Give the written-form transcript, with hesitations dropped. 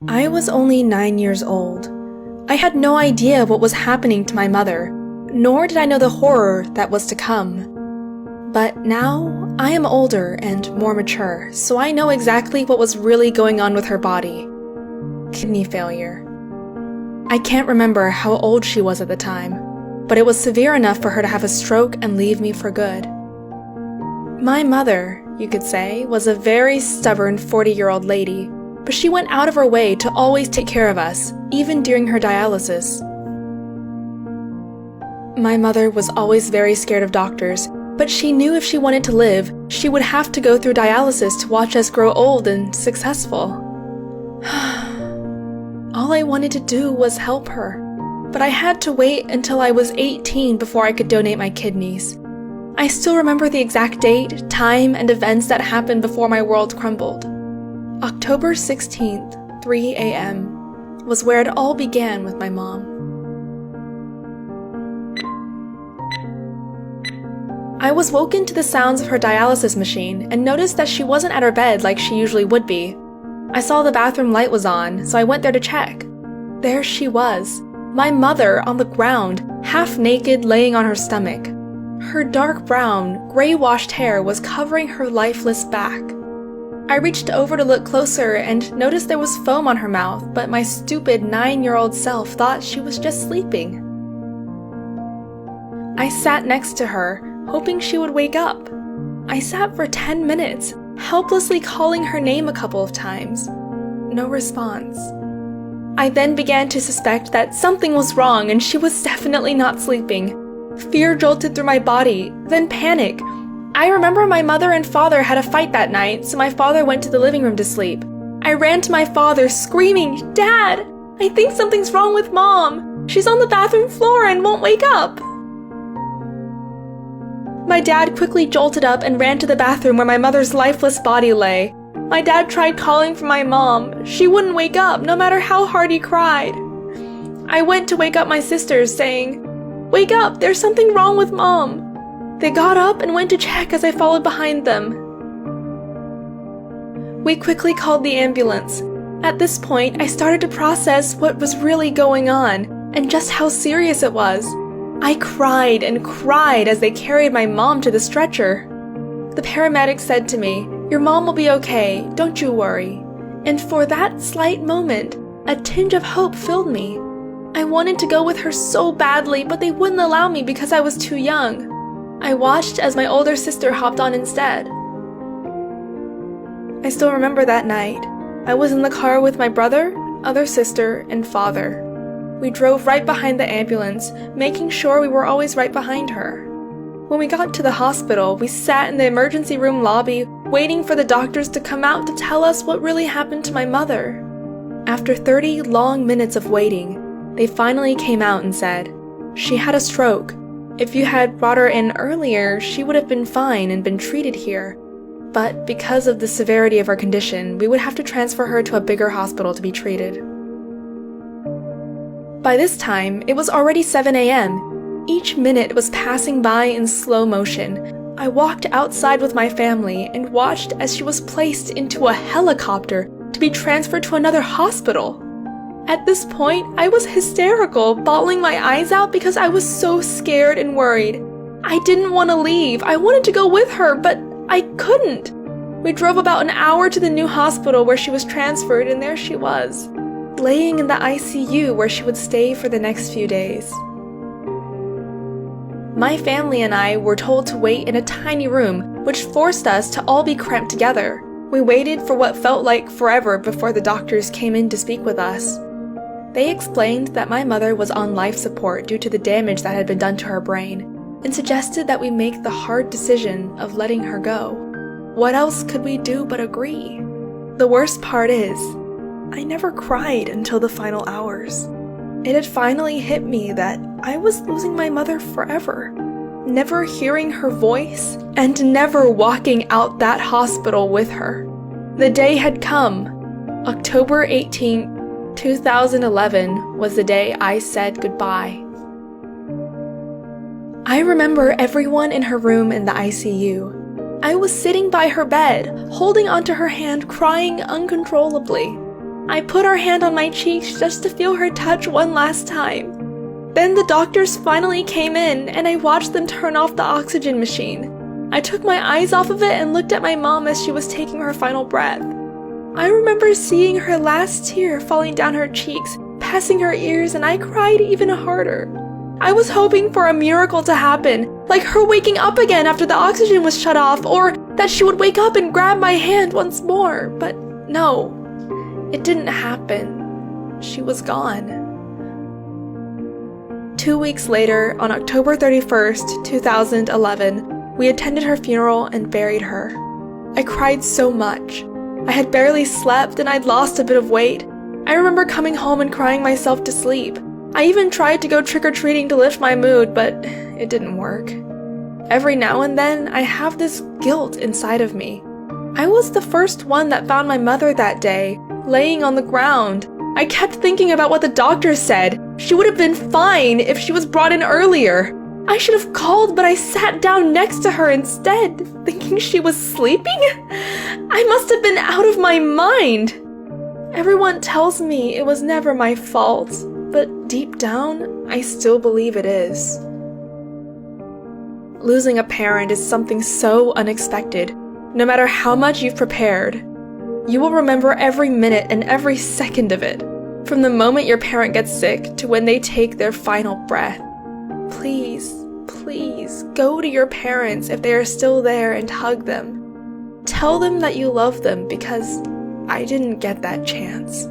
I was only 9 years old. I had no idea what was happening to my mother, nor did I know the horror that was to come. But now, I am older and more mature, so I know exactly what was really going on with her body. Kidney failure. I can't remember how old she was at the time, but it was severe enough for her to have a stroke and leave me for good. My mother, you could say, was a very stubborn 40-year-old lady, but she went out of her way to always take care of us, even during her dialysis. My mother was always very scared of doctors, but she knew if she wanted to live, she would have to go through dialysis to watch us grow old and successful. All I wanted to do was help her, but I had to wait until I was 18 before I could donate my kidneys. I still remember the exact date, time, and events that happened before my world crumbled. October 16th, 3 a.m. was where it all began with my mom. I was woken to the sounds of her dialysis machine and noticed that she wasn't at her bed like she usually would be. I saw the bathroom light was on, so I went there to check. There she was, my mother on the ground, half naked, laying on her stomach. Her dark brown, gray-washed hair was covering her lifeless back. I reached over to look closer and noticed there was foam on her mouth, but my stupid 9-year-old self thought she was just sleeping. I sat next to her, hoping she would wake up. I sat for 10 minutes, helplessly calling her name a couple of times. No response. I then began to suspect that something was wrong and she was definitely not sleeping. Fear jolted through my body, then panic. I remember my mother and father had a fight that night, so my father went to the living room to sleep. I ran to my father, screaming, "Dad, I think something's wrong with Mom. She's on the bathroom floor and won't wake up." My dad quickly jolted up and ran to the bathroom where my mother's lifeless body lay. My dad tried calling for my mom. She wouldn't wake up, no matter how hard he cried. I went to wake up my sisters, saying, "Wake up, there's something wrong with Mom." They got up and went to check as I followed behind them. We quickly called the ambulance. At this point, I started to process what was really going on and just how serious it was. I cried and cried as they carried my mom to the stretcher. The paramedic said to me, "Your mom will be okay, don't you worry." And for that slight moment, a tinge of hope filled me. I wanted to go with her so badly, but they wouldn't allow me because I was too young. I watched as my older sister hopped on instead. I still remember that night. I was in the car with my brother, other sister, and father. We drove right behind the ambulance, making sure we were always right behind her. When we got to the hospital, we sat in the emergency room lobby, waiting for the doctors to come out to tell us what really happened to my mother. After 30 long minutes of waiting, they finally came out and said, "She had a stroke. If you had brought her in earlier, she would have been fine and been treated here. But because of the severity of her condition, we would have to transfer her to a bigger hospital to be treated." By this time, it was already 7 a.m. Each minute was passing by in slow motion. I walked outside with my family and watched as she was placed into a helicopter to be transferred to another hospital. At this point, I was hysterical, bawling my eyes out because I was so scared and worried. I didn't want to leave. I wanted to go with her, but I couldn't. We drove about an hour to the new hospital where she was transferred, and there she was, laying in the ICU where she would stay for the next few days. My family and I were told to wait in a tiny room, which forced us to all be cramped together. We waited for what felt like forever before the doctors came in to speak with us. They explained that my mother was on life support due to the damage that had been done to her brain, and suggested that we make the hard decision of letting her go. What else could we do but agree? The worst part is, I never cried until the final hours. It had finally hit me that I was losing my mother forever, never hearing her voice, and never walking out that hospital with her. The day had come. October 18th, 2011 was the day I said goodbye. I remember everyone in her room in the ICU. I was sitting by her bed, holding onto her hand, crying uncontrollably. I put her hand on my cheeks just to feel her touch one last time. Then the doctors finally came in, and I watched them turn off the oxygen machine. I took my eyes off of it and looked at my mom as she was taking her final breath. I remember seeing her last tear falling down her cheeks, passing her ears, and I cried even harder. I was hoping for a miracle to happen, like her waking up again after the oxygen was shut off, or that she would wake up and grab my hand once more, but no, it didn't happen. She was gone. 2 weeks later, on October 31st, 2011, we attended her funeral and buried her. I cried so much. I had barely slept and I'd lost a bit of weight. I remember coming home and crying myself to sleep. I even tried to go trick-or-treating to lift my mood, but it didn't work. Every now and then, I have this guilt inside of me. I was the first one that found my mother that day, laying on the ground. I kept thinking about what the doctor said. She would have been fine if she was brought in earlier. I should have called, but I sat down next to her instead, thinking she was sleeping? I must have been out of my mind. Everyone tells me it was never my fault, but deep down, I still believe it is. Losing a parent is something so unexpected. No matter how much you've prepared, you will remember every minute and every second of it, from the moment your parent gets sick to when they take their final breath. Please, please, go to your parents if they are still there and hug them. Tell them that you love them because I didn't get that chance.